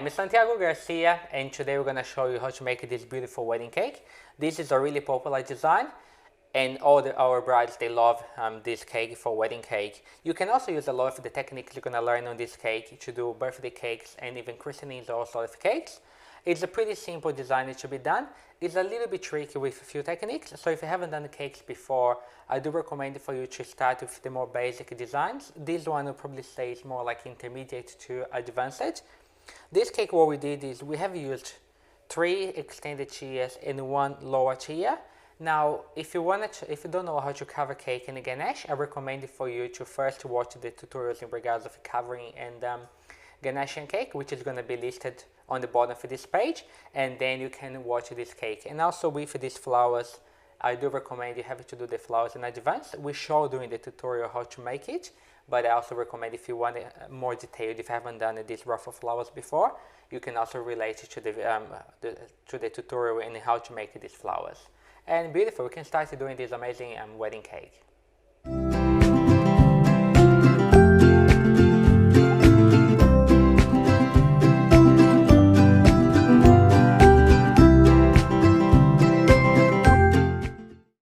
I'm Santiago Garcia, and today we're going to show you how to make this beautiful wedding cake. This is a really popular design, and our brides, they love this cake for wedding cake. You can also use a lot of the techniques you're going to learn on this cake to do birthday cakes and even christenings or sort of cakes. It's a pretty simple design to be done. It's a little bit tricky with a few techniques, so if you haven't done the cakes before, I do recommend for you to start with the more basic designs. This one will probably say it's more like intermediate to advanced. This cake, what we did is we have used 3 extended tiers and 1 lower tier. Now, if you don't know how to cover cake and ganache, I recommend for you to first watch the tutorials in regards of covering and ganache cake, which is going to be listed on the bottom of this page, and then you can watch this cake. And also with these flowers, I do recommend you have to do the flowers in advance. We show during the tutorial how to make it, but I also recommend if you want more detailed, if you haven't done these ruffle flowers before, you can also relate it to the tutorial and how to make these flowers. And beautiful, we can start doing this amazing wedding cake.